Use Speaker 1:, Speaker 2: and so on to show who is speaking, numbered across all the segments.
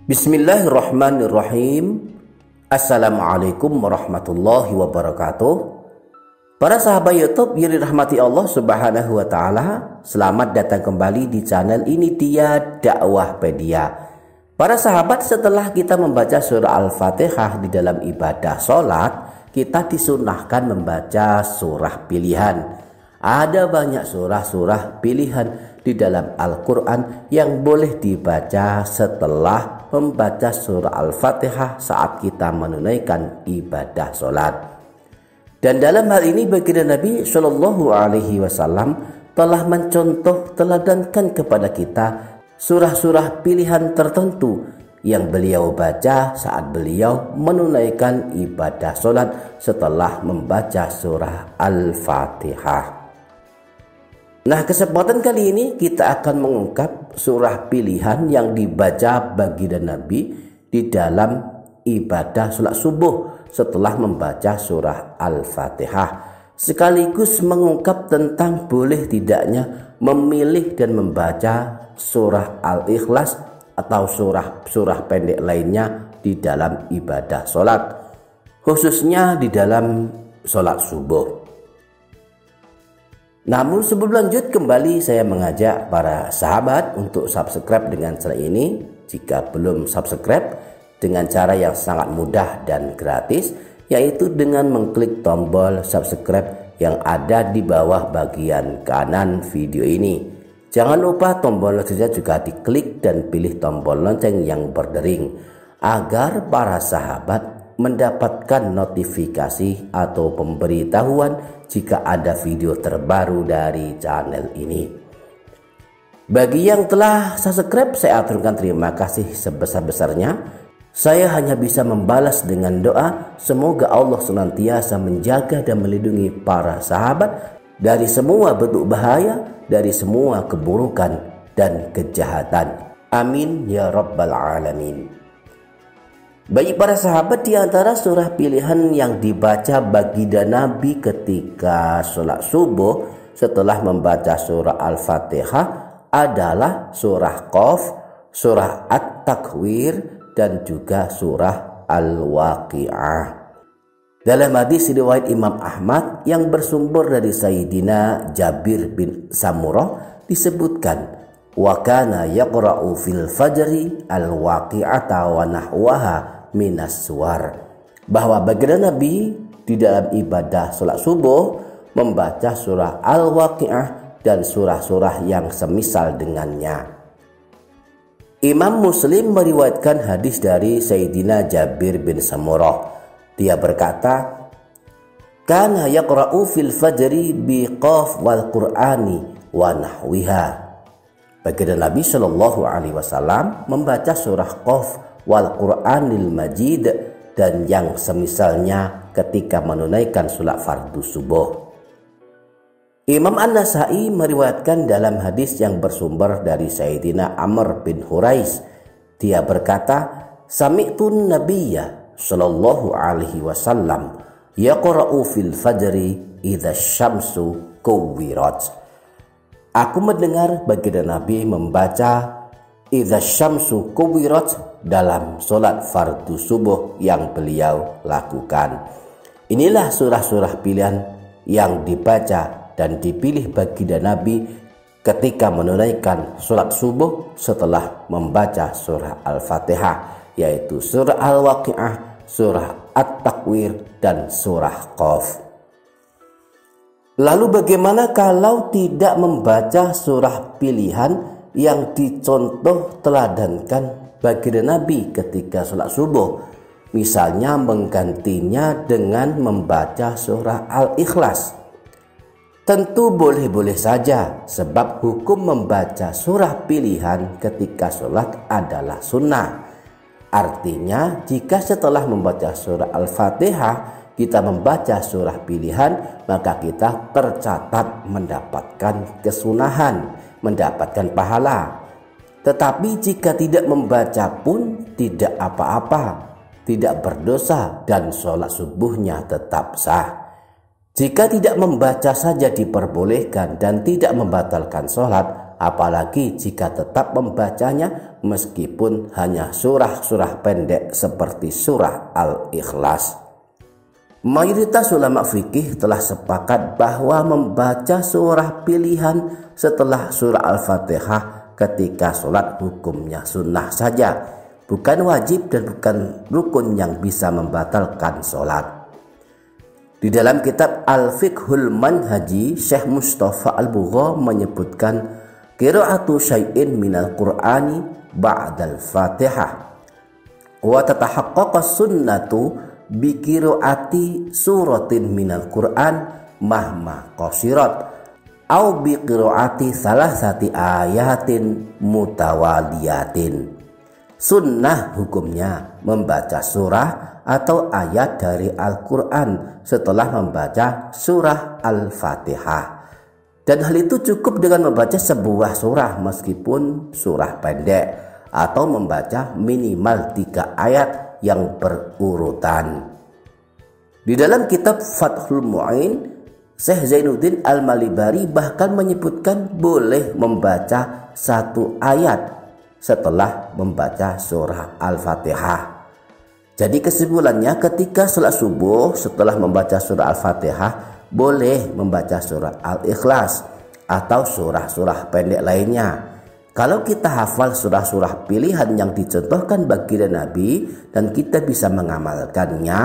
Speaker 1: Bismillahirrahmanirrahim. Assalamualaikum warahmatullahi wabarakatuh. Para sahabat YouTube yang dirahmati Allah Subhanahu wa taala, selamat datang kembali di channel ini, dia Dakwahpedia. Para sahabat, setelah kita membaca surah Al-Fatihah di dalam ibadah sholat, kita disunahkan membaca surah pilihan. Ada banyak surah-surah pilihan di dalam Al-Quran yang boleh dibaca setelah membaca surah Al-Fatihah saat kita menunaikan ibadah sholat. Dan dalam hal ini baginda Nabi Shallallahu Alaihi Wasallam telah mencontoh teladankan kepada kita surah-surah pilihan tertentu yang beliau baca saat beliau menunaikan ibadah sholat setelah membaca surah Al-Fatihah. Nah, kesempatan kali ini kita akan mengungkap surah pilihan yang dibaca baginda Nabi di dalam ibadah sholat subuh setelah membaca surah Al-Fatihah, sekaligus mengungkap tentang boleh tidaknya memilih dan membaca surah Al-Ikhlas atau surah pendek lainnya di dalam ibadah sholat, khususnya di dalam sholat subuh. Namun sebelum lanjut, kembali saya mengajak para sahabat untuk subscribe dengan cara ini. Jika belum subscribe, dengan cara yang sangat mudah dan gratis, yaitu dengan mengklik tombol subscribe yang ada di bawah bagian kanan video ini. Jangan lupa tombol loncengnya juga diklik dan pilih tombol lonceng yang berdering agar para sahabat mendapatkan notifikasi atau pemberitahuan jika ada video terbaru dari channel ini. Bagi yang telah subscribe, saya aturkan terima kasih sebesar-besarnya. Saya hanya bisa membalas dengan doa semoga Allah senantiasa menjaga dan melindungi para sahabat dari semua bentuk bahaya, dari semua keburukan dan kejahatan. Amin ya rabbal alamin. Bagi para sahabat, di antara surah pilihan yang dibaca baginda Nabi ketika sholat subuh setelah membaca surah Al-Fatihah adalah surah Qaf, surah At-Takwir, dan juga surah Al-Waqi'ah. Dalam hadis riwayat Imam Ahmad yang bersumber dari Sayyidina Jabir bin Samurah disebutkan, wa kana yaqra'u fil fajri al-waqi'ata wa nahwaha minas suwar, bahwa baginda Nabi di dalam ibadah sholat subuh membaca surah Al-Waqi'ah dan surah-surah yang semisal dengannya. Imam Muslim meriwayatkan hadis dari Sayyidina Jabir bin Samurah. Dia berkata, kana yaqra'u fil fajri bi qaf wal qur'ani wa nahwiha. Baginda Nabi Shallallahu Alaihi Wasallam membaca surah Qaf wal Qur'anil Majid dan yang semisalnya ketika menunaikan sholat fardu subuh. Imam An-Nasai meriwayatkan dalam hadis yang bersumber dari Sayyidina Amr bin Hurais. Dia berkata, sami'tun nabiyya sallallahu alaihi wasallam yaqra'u fil fajri idza syamsu kuwirat. Aku mendengar baginda Nabi membaca idza syamsu kuwirat dalam sholat fardu subuh yang beliau lakukan. Inilah surah-surah pilihan yang dibaca dan dipilih baginda Nabi ketika menunaikan sholat subuh setelah membaca surah Al-Fatihah, yaitu surah Al-Waqi'ah, surah At-Takwir, dan surah Qaf. Lalu bagaimana kalau tidak membaca surah pilihan yang dicontoh teladankan baginda Nabi ketika sholat subuh? Misalnya menggantinya dengan membaca surah Al-Ikhlas. Tentu boleh-boleh saja, sebab hukum membaca surah pilihan ketika sholat adalah sunnah. Artinya jika setelah membaca surah Al-Fatihah kita membaca surah pilihan, maka kita tercatat mendapatkan kesunahan, mendapatkan pahala. Tetapi jika tidak membaca pun tidak apa-apa, tidak berdosa, dan sholat subuhnya tetap sah. Jika tidak membaca saja diperbolehkan dan tidak membatalkan sholat, apalagi jika tetap membacanya meskipun hanya surah-surah pendek seperti surah Al-Ikhlas. Mayoritas ulama fikih telah sepakat bahwa membaca surah pilihan setelah surah Al-Fatihah ketika sholat hukumnya sunnah saja, bukan wajib dan bukan rukun yang bisa membatalkan sholat. Di dalam kitab Al-Fiqhul Manhaji, Syekh Mustafa Al-Bugha menyebutkan qira'atu syai'in minal Qur'ani ba'dal Fatihah wa tatahaqqaqa sunnatu bi qira'ati suratin minal Qur'an mahma qasirat au bi qira'ati salasati ayatin mutawaliyatin. Sunnah hukumnya membaca surah atau ayat dari Al-Quran setelah membaca surah Al-Fatihah. Dan hal itu cukup dengan membaca sebuah surah meskipun surah pendek, atau membaca minimal 3 ayat yang berurutan. Di dalam kitab Fathul Mu'in, Syekh Zainuddin Al-Malibari bahkan menyebutkan boleh membaca 1 ayat setelah membaca surah Al-Fatihah. Jadi kesimpulannya, ketika sholat subuh setelah membaca surah Al-Fatihah boleh membaca surah Al-Ikhlas atau surah-surah pendek lainnya. Kalau kita hafal surah-surah pilihan yang dicontohkan baginda Nabi dan kita bisa mengamalkannya,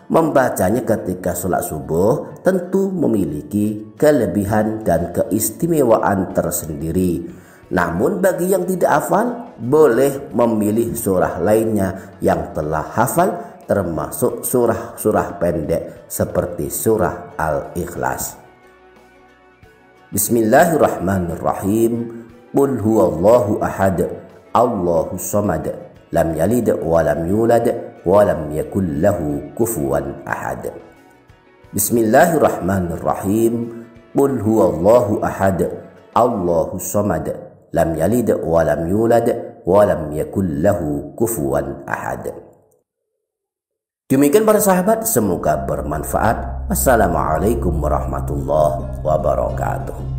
Speaker 1: membacanya ketika sholat subuh tentu memiliki kelebihan dan keistimewaan tersendiri. Namun bagi yang tidak hafal, boleh memilih surah lainnya yang telah hafal, termasuk surah-surah pendek seperti surah Al-Ikhlas. Bismillahirrahmanirrahim. Qul huwallahu ahad, Allahus samad, lam yalid wa lam yulad wa lam yakul lahu kufuwan ahad. Bismillahirrahmanirrahim. Qul huwallahu ahad, Allahus samad, lam yalid wa lam yulad wa lam yakul lahu kufuwan ahad. Demikian para sahabat, semoga bermanfaat. Wassalamualaikum warahmatullahi wabarakatuh.